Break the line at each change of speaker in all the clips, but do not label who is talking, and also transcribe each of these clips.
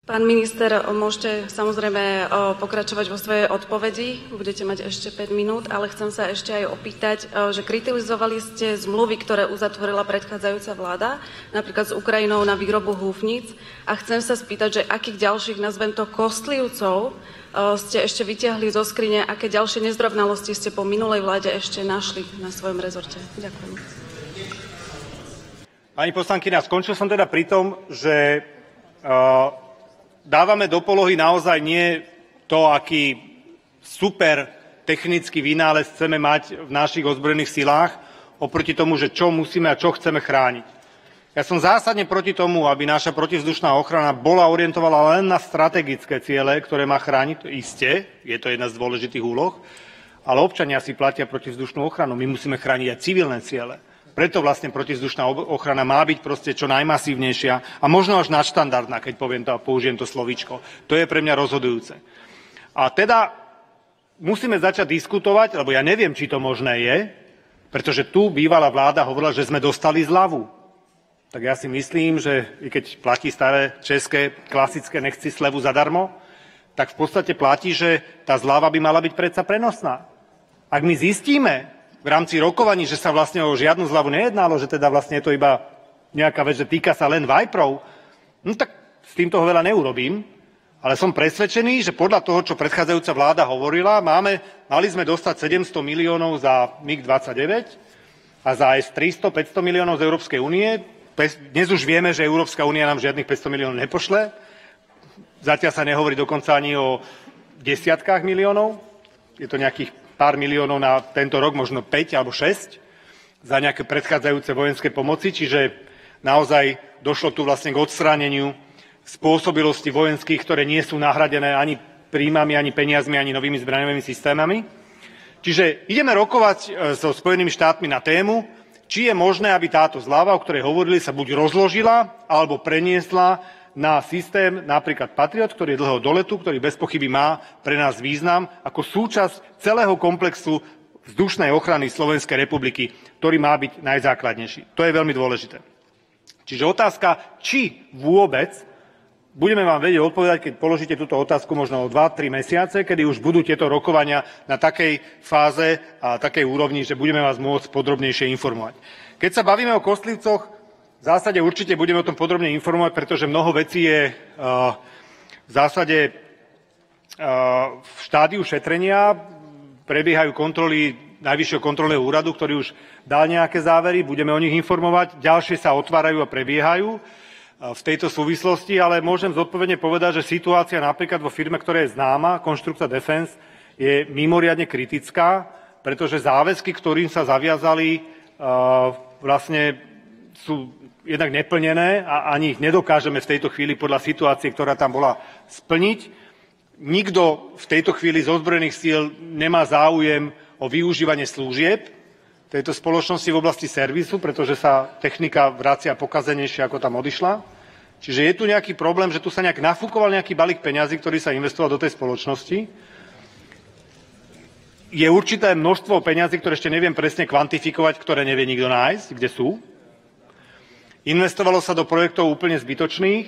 Pán minister, môžete samozrejme pokračovať vo svojej odpovedi, budete mať ešte 5 minút, ale chcem sa ešte aj opýtať, že kritizovali ste zmluvy, ktoré uzatvorila predchádzajúca vláda, napríklad s Ukrajinou na výrobu húfnic, a chcem sa spýtať, že akých ďalších, nazvem to, kostlivcov ste ešte vyťahli zo skrine, aké ďalšie nezdravnalosti ste po minulej vláde ešte našli na svojom rezorte. Ďakujem.
Pani poslankyňa, skončil som teda pri tom, že dávame do polohy naozaj nie to, aký super technický vynález chceme mať v našich ozbrojených silách, oproti tomu, že čo musíme a čo chceme chrániť. Ja som zásadne proti tomu, aby naša protivzdušná ochrana bola orientovaná len na strategické ciele, ktoré má chrániť. Isté, je to jedna z dôležitých úloh, ale občania si platia protivzdušnú ochranu. My musíme chrániť aj civilné ciele. Preto vlastne protivzdušná ochrana má byť proste čo najmasívnejšia a možno až nadštandardná, keď použijem to slovíčko. To je pre mňa rozhodujúce. A teda musíme začať diskutovať, lebo ja neviem, či to možné je, pretože tu bývalá vláda hovorila, že sme dostali zľavu. Tak ja si myslím, že i keď platí staré české klasické nechci slevu zadarmo, tak v podstate platí, že tá zľava by mala byť predsa prenosná. Ak my zistíme v rámci rokovaní, že sa vlastne o žiadnu zľavu nejednalo, že teda vlastne je to iba nejaká vec, že týka sa len Viperov, no tak s tým toho veľa neurobím, ale som presvedčený, že podľa toho, čo predchádzajúca vláda hovorila, mali sme dostať 700 miliónov za MiG-29 a za AS 300, 500 miliónov z Európskej únie. Dnes už vieme, že Európska únia nám žiadnych 500 miliónov nepošle. Zatiaľ sa nehovorí dokonca ani o desiatkách miliónov. Je to nejakých pár miliónov na tento rok, možno 5 alebo 6 za nejaké predchádzajúce vojenské pomoci, čiže naozaj došlo tu vlastne k odstráneniu spôsobilosti vojenských, ktoré nie sú nahradené ani príjmami, ani peniazmi, ani novými zbraňovými systémami. Čiže ideme rokovať so Spojenými štátmi na tému, či je možné, aby táto zľava, o ktorej hovorili, sa buď rozložila, alebo preniesla na systém napríklad Patriot, ktorý je dlhého doletu, ktorý bez pochyby má pre nás význam ako súčasť celého komplexu vzdušnej ochrany Slovenskej republiky, ktorý má byť najzákladnejší. To je veľmi dôležité. Čiže otázka, či vôbec budeme vám vedieť odpovedať, keď položíte túto otázku možno o 2-3 mesiace, kedy už budú tieto rokovania na takej fáze a takej úrovni, že budeme vás môcť podrobnejšie informovať. Keď sa bavíme o kostlivcoch, v zásade určite budeme o tom podrobne informovať, pretože mnoho vecí je v zásade v štádiu šetrenia. Prebiehajú kontroly Najvyššieho kontrolného úradu, ktorý už dal nejaké závery, budeme o nich informovať. Ďalšie sa otvárajú a prebiehajú v tejto súvislosti, ale môžem zodpovedne povedať, že situácia napríklad vo firme, ktorá je známa, Konštrukcia Defense, je mimoriadne kritická, pretože záväzky, ktorým sa zaviazali, vlastne sú jednak neplnené a ani ich nedokážeme v tejto chvíli podľa situácie, ktorá tam bola, splniť. Nikto v tejto chvíli z ozbrojených síl nemá záujem o využívanie služieb tejto spoločnosti v oblasti servisu, pretože sa technika vracia pokazenejšie, ako tam odišla. Čiže je tu nejaký problém, že tu sa nejak nafúkoval nejaký balík peňazí, ktorý sa investoval do tej spoločnosti. Je určité množstvo peňazí, ktoré ešte neviem presne kvantifikovať, ktoré nevie nikto nájsť, kde sú. Investovalo sa do projektov úplne zbytočných,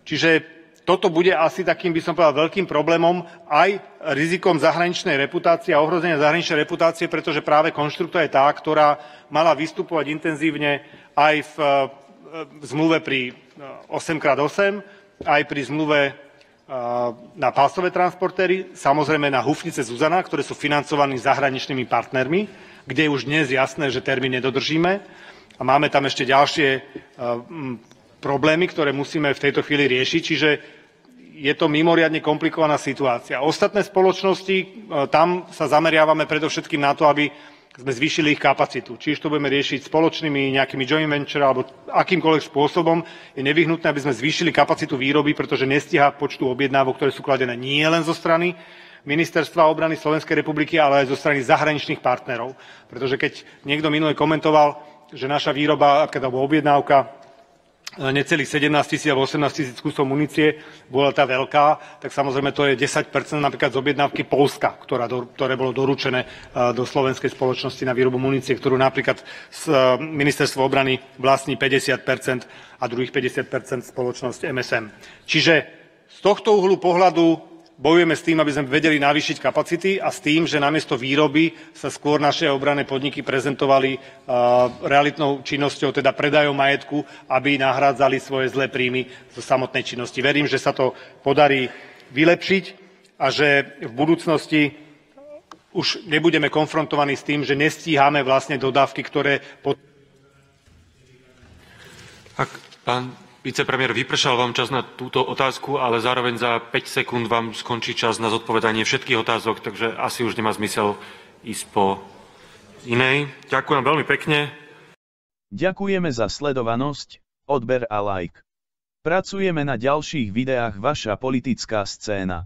čiže toto bude asi takým, by som povedal, veľkým problémom aj rizikom zahraničnej reputácie a ohrozenia zahraničnej reputácie, pretože práve Konštrukcia je tá, ktorá mala vystupovať intenzívne aj v zmluve pri 8x8, aj pri zmluve na pásové transportéry, samozrejme na húfnice Zuzana, ktoré sú financované zahraničnými partnermi, kde je už dnes jasné, že termín nedodržíme. A máme tam ešte ďalšie problémy, ktoré musíme v tejto chvíli riešiť, čiže je to mimoriadne komplikovaná situácia. Ostatné spoločnosti, tam sa zameriavame predovšetkým na to, aby sme zvýšili ich kapacitu. Či už to budeme riešiť spoločnými nejakými joint venture alebo akýmkoľvek spôsobom, je nevyhnutné, aby sme zvýšili kapacitu výroby, pretože nestíha počtu objednávok, ktoré sú kladené nie len zo strany Ministerstva obrany Slovenskej republiky, ale aj zo strany zahraničných partnerov. Pretože keď niekto minule komentoval, že naša výroba, alebo objednávka necelých 17 000 alebo 18 000 kusov munície bola tá veľká, tak samozrejme to je 10% napríklad z objednávky Poľska, ktoré bolo doručené do slovenskej spoločnosti na výrobu munície, ktorú napríklad Ministerstvo obrany vlastní 50% a druhých 50% spoločnosť MSM. Čiže Z tohto uhlu pohľadu bojujeme s tým, aby sme vedeli navýšiť kapacity a s tým, že namiesto výroby sa skôr naše obranné podniky prezentovali realitnou činnosťou, teda predajom majetku, aby nahrádzali svoje zlé príjmy zo samotnej činnosti. Verím, že sa to podarí vylepšiť a že v budúcnosti už nebudeme konfrontovaní s tým, že nestíhame vlastne dodávky, ktoré...
Pán vicepremiér, vypršal vám čas na túto otázku, ale zároveň za 5 sekúnd vám skončí čas na zodpovedanie všetkých otázok, takže asi už nemá zmysel ísť po inej. Ďakujem veľmi pekne.
Ďakujeme za sledovanosť, odber a like. Pracujeme na ďalších videách Vaša politická scéna.